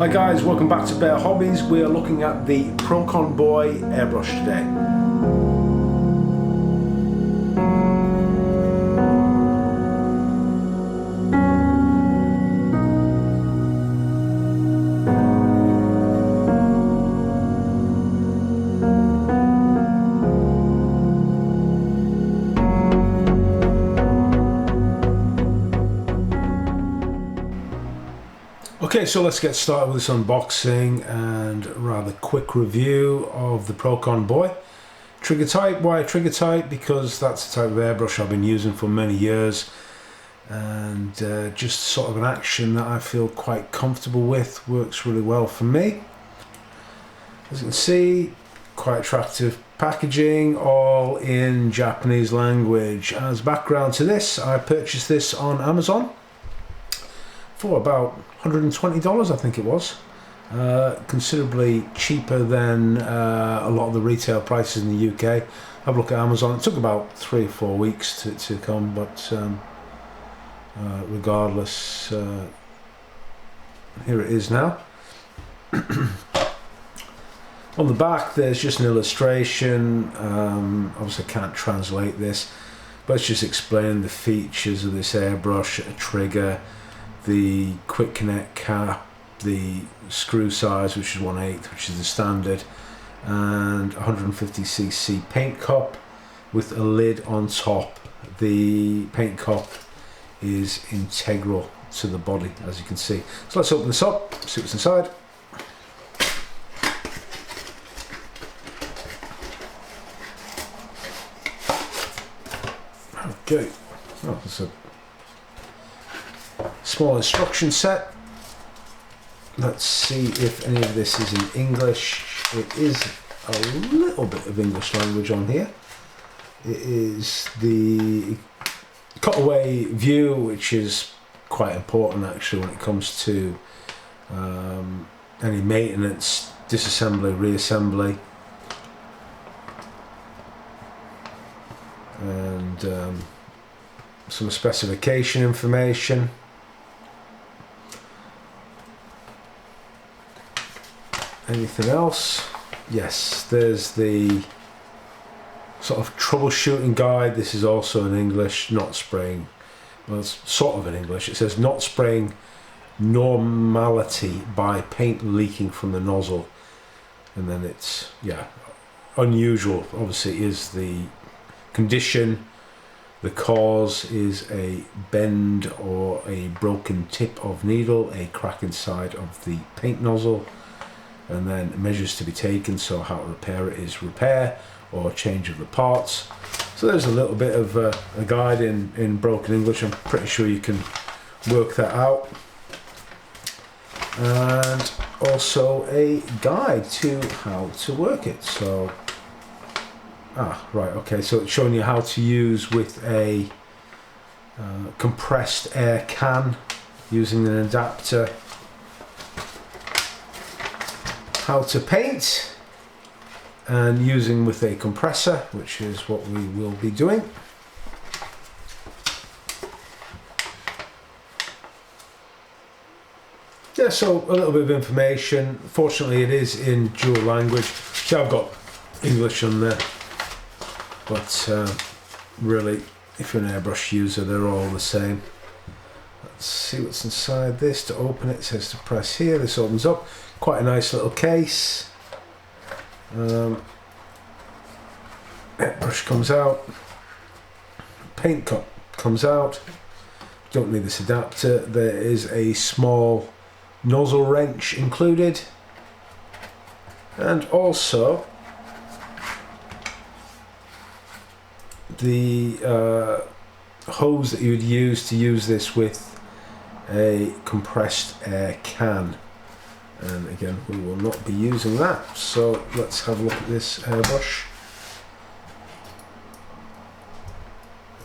Hi guys, welcome back to Bear Hobbies. We're looking at the Procon Boy airbrush today. Okay, so let's get started with this unboxing and rather quick review of the Procon Boy. Trigger type, why trigger type? Because that's the type of airbrush I've been using for many years, and just sort of an action that I feel quite comfortable with, works really well for me. As you can see, quite attractive packaging, all in Japanese language. As background to this, I purchased this on Amazon for about $120, I think it was. Considerably cheaper than a lot of the retail prices in the UK. Have a look at Amazon. It took about 3 or 4 weeks to come, but regardless, here it is now. On the back there's just an illustration. Obviously I can't translate this, but it's just explaining the features of this airbrush: a trigger, the quick connect cap, the screw size, which is 1/8, which is the standard, and 150cc paint cup with a lid on top. The paint cup is integral to the body, as you can see. So let's open this up, see what's inside. Okay, oh, there's a small instruction set. Let's see if any of this is in English. It is a little bit of English language on here. It is the cutaway view, which is quite important actually when it comes to any maintenance, disassembly, reassembly, and some specification information. Anything else? Yes, there's the sort of troubleshooting guide. This is also in English. Not spraying, well, it's sort of in English. It says not spraying normality by paint leaking from the nozzle, and then it's, yeah, unusual obviously is the condition. The cause is a bend or a broken tip of needle, a crack inside of the paint nozzle, and then measures to be taken. So how to repair it is repair or change of the parts. So there's a little bit of a guide in broken English. I'm pretty sure you can work that out. And also a guide to how to work it. So, right, okay, so it's showing you how to use with a compressed air can using an adapter, how to paint, and using with a compressor, which is what we will be doing. Yeah, so a little bit of information. Fortunately it is in dual language. See, I've got English on there, but really, if you're an airbrush user, they're all the same. Let's see what's inside this. To open it, it says to press here. This opens up. Quite a nice little case. Airbrush comes out. Paint cup comes out. Don't need this adapter. There is a small nozzle wrench included, and also the hose that you would use to use this with a compressed air can. And again, we will not be using that. So let's have a look at this airbrush.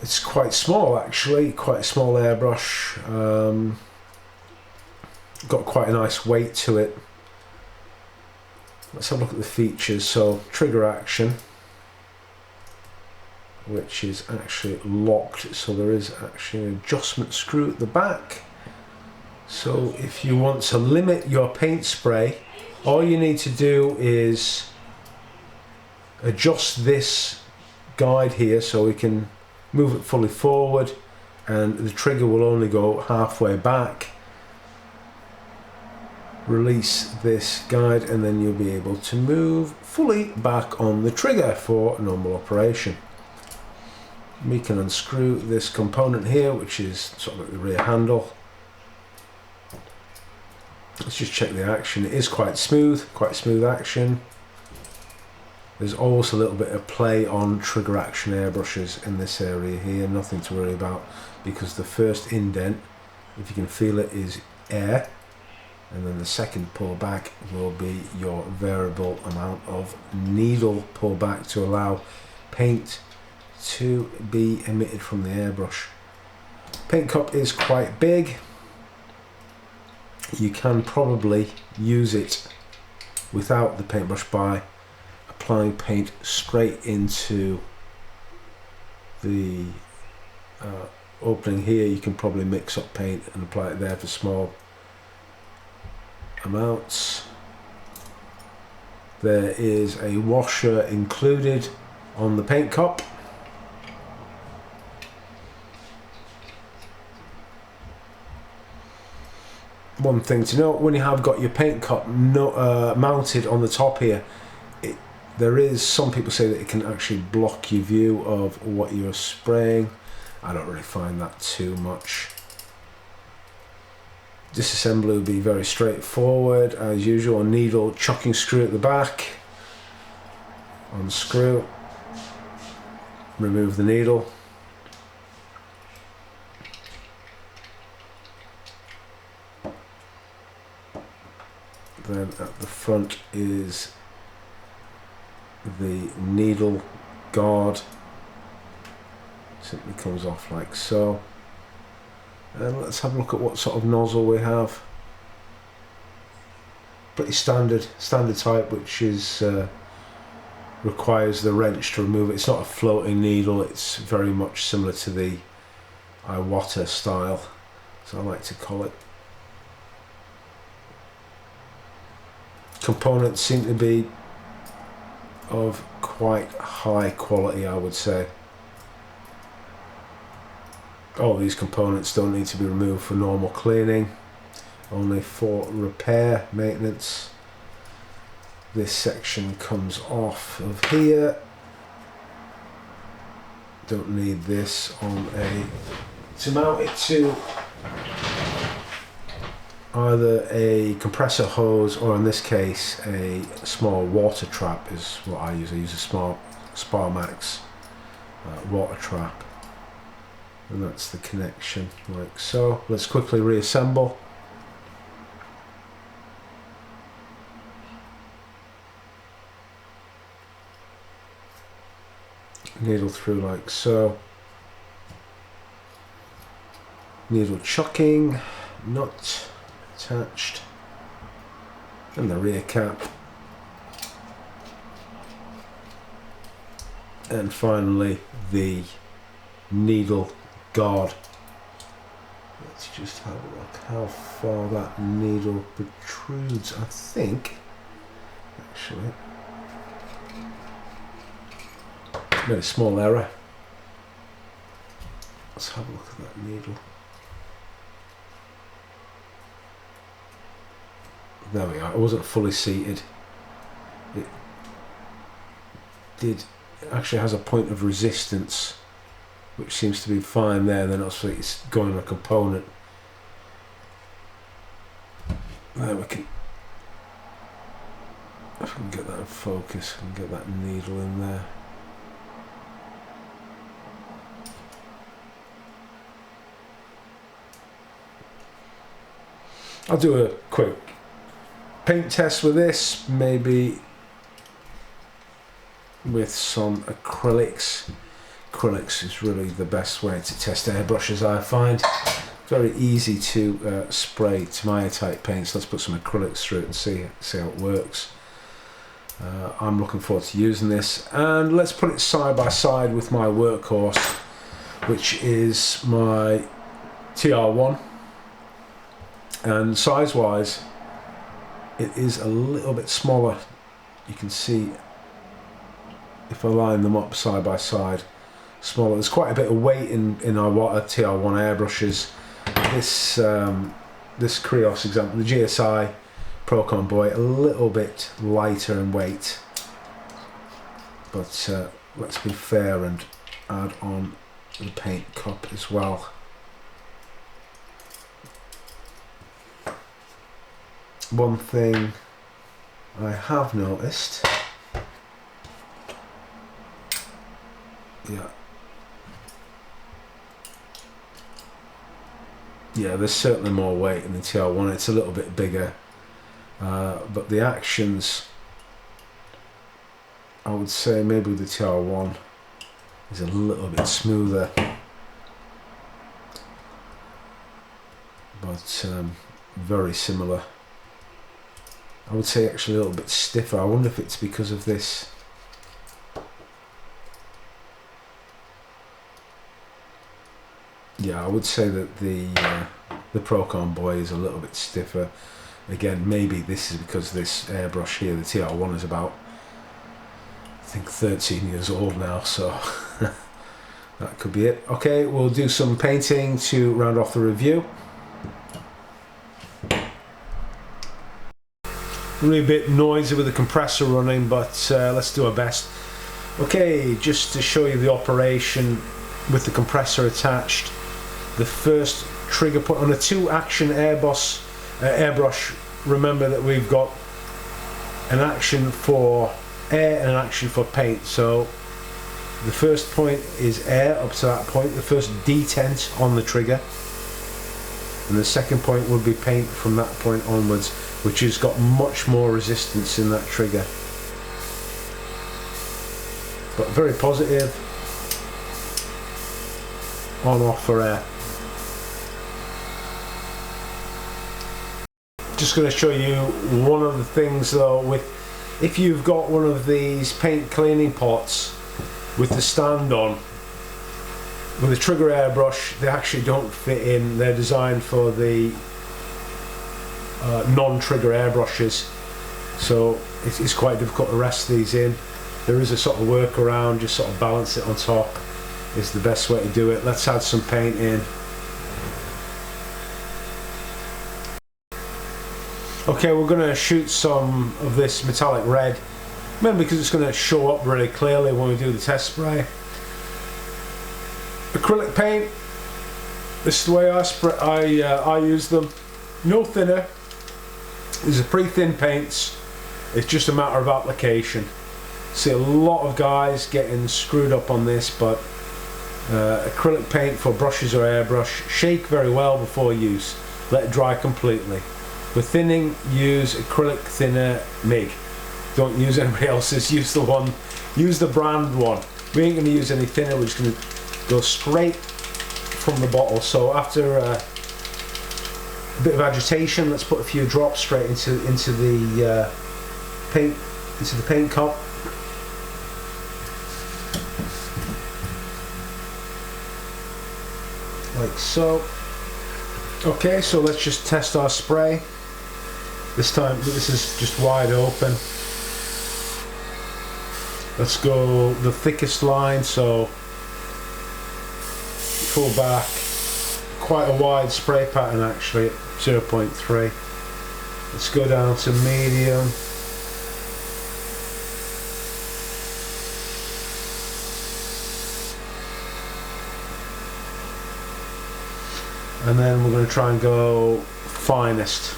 It's quite small actually, quite a small airbrush. Got quite a nice weight to it. Let's have a look at the features. So trigger action, which is actually locked, so there is actually an adjustment screw at the back. So if you want to limit your paint spray, all you need to do is adjust this guide here so we can move it fully forward, and the trigger will only go halfway back. Release this guide and then you'll be able to move fully back on the trigger for normal operation. We can unscrew this component here, which is sort of like the rear handle. Let's just check the action. It is quite smooth action. There's also a little bit of play on trigger action airbrushes in this area here, nothing to worry about, because the first indent, if you can feel it, is air, and then the second pullback will be your variable amount of needle pullback to allow paint to be emitted from the airbrush. Paint cup is quite big. You can probably use it without the paintbrush by applying paint straight into the opening here. You can probably mix up paint and apply it there for small amounts. There is a washer included on the paint cup. One thing to note, when you have got your paint cup mounted on the top here, there is, some people say that it can actually block your view of what you're spraying. I don't really find that too much. Disassembly will be very straightforward as usual. A needle chucking screw at the back, unscrew, remove the needle. Then at the front is the needle guard. Simply comes off like so. And let's have a look at what sort of nozzle we have. Pretty standard type, which is requires the wrench to remove it. It's not a floating needle, it's very much similar to the Iwata style, so I like to call it. Components seem to be of quite high quality, I would say. All these components don't need to be removed for normal cleaning, only for repair, maintenance. This section comes off of here. Don't need this on to mount it to either a compressor hose, or in this case a small water trap is what I use. I use a small Sparmax water trap, and that's the connection like so. Let's quickly reassemble. Needle through like so. Needle chucking, nut attached, and the rear cap, and finally the needle guard. Let's just have a look how far that needle protrudes. I think actually made a small error. Let's have a look at that needle. There we are. It wasn't fully seated. It actually has a point of resistance, which seems to be fine there. Then obviously it's going on a component. There we can. If we can get that in focus, we can get that needle in there. I'll do a quick paint test with this, maybe with some acrylics. Acrylics is really the best way to test airbrushes, I find. Very easy to spray Tamiya type paints. Let's put some acrylics through it and see how it works. I'm looking forward to using this, and let's put it side by side with my workhorse, which is my TR1. And size wise, it is a little bit smaller. You can see if I line them up side by side, smaller. There's quite a bit of weight in our TR1 airbrushes. This Krios example, the GSI Procon Boy, a little bit lighter in weight, but let's be fair and add on the paint cup as well. One thing I have noticed, yeah, there's certainly more weight in the TR1. It's a little bit bigger, but the actions, I would say maybe the TR1 is a little bit smoother, but very similar. I would say actually a little bit stiffer. I wonder if it's because of this. Yeah, I would say that the Procon Boy is a little bit stiffer. Again, maybe this is because this airbrush here, the TR1, is about, I think, 13 years old now, so that could be it. Okay, we'll do some painting to round off the review. Really a bit noisy with the compressor running, but let's do our best. Okay, just to show you the operation with the compressor attached. The first trigger put on a 2-action airbrush. Remember that we've got an action for air and an action for paint. So the first point is air up to that point, the first detent on the trigger, and the second point would be paint from that point onwards, which has got much more resistance in that trigger, but very positive. On off for air. Just going to show you one of the things though, with if you've got one of these paint cleaning pots with the stand on, with a trigger airbrush, they actually don't fit in. They're designed for the non-trigger airbrushes, so it's quite difficult to rest these in. There is a sort of workaround, just sort of balance it on top is the best way to do it. Let's add some paint in. Okay, we're going to shoot some of this metallic red, mainly because it's going to show up really clearly when we do the test spray. Acrylic paint, this is the way I use them. No thinner. These are pre-thin paints. It's just a matter of application. See a lot of guys getting screwed up on this, but acrylic paint for brushes or airbrush, shake very well before use. Let it dry completely. For thinning, use acrylic thinner MIG. Don't use anybody else's. Use the brand one. We ain't going to use any thinner. We're just going to go straight from the bottle. So after a bit of agitation, let's put a few drops straight into the paint cup. Like so. Okay, so let's just test our spray. This time this is just wide open. Let's go the thickest line, so full back. Quite a wide spray pattern actually at 0.3. Let's go down to medium. And then we're going to try and go finest.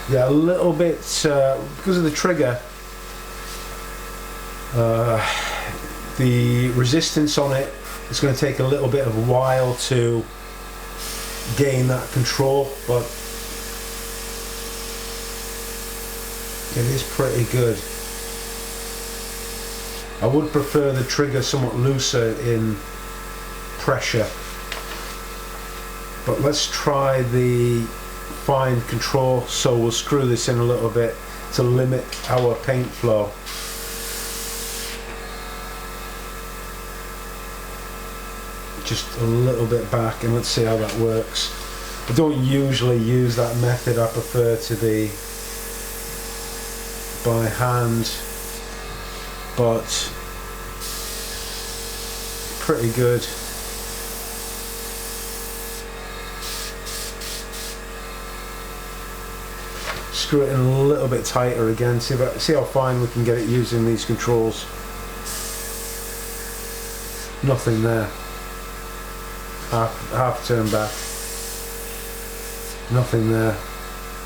Yeah, a little bit, because of the trigger, the resistance on it is going to take a little bit of a while to gain that control, but it is pretty good. I would prefer the trigger somewhat looser in pressure, but let's try the fine control, so we'll screw this in a little bit to limit our paint flow. Just a little bit back, and let's see how that works. I don't usually use that method, I prefer to be by hand, but pretty good. Screw it in a little bit tighter again, see how fine we can get it using these controls. Nothing there. Half turn back. Nothing there.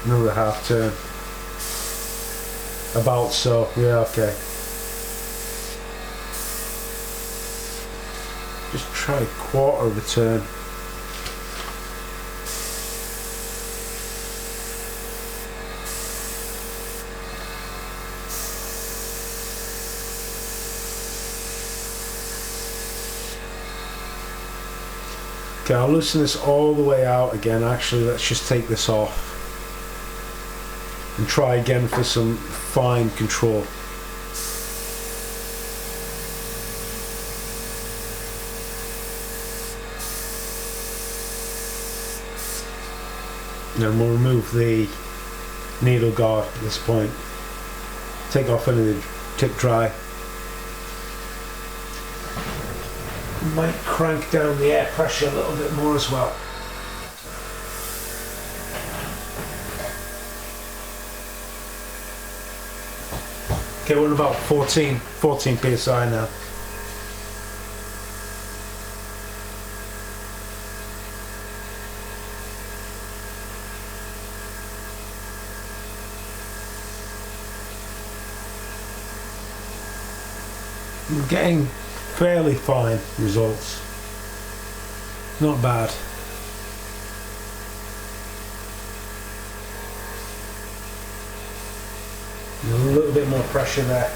Another half turn. About so, yeah, okay. Just try a quarter of a turn. Okay, I'll loosen this all the way out again. Actually, let's just take this off and try again for some fine control. Then we'll remove the needle guard at this point. Take off any of the tip dry. Might crank down the air pressure a little bit more as well. Okay, we're at about 14 psi now. We're getting fairly fine results. Not bad. A little bit more pressure there.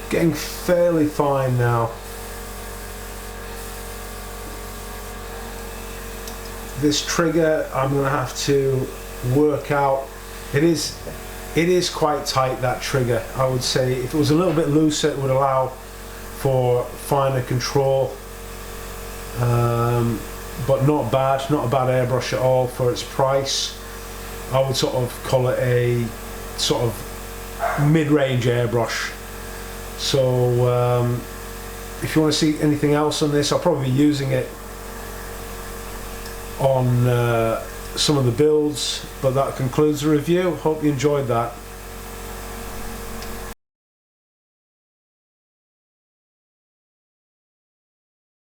Getting fairly fine now. This trigger I'm going to have to work out. It is quite tight, that trigger. I would say if it was a little bit looser it would allow for finer control, but not bad, not a bad airbrush at all for its price. I would sort of call it a sort of mid-range airbrush. So if you want to see anything else on this, I'll probably be using it on some of the builds, but that concludes the review. Hope you enjoyed that.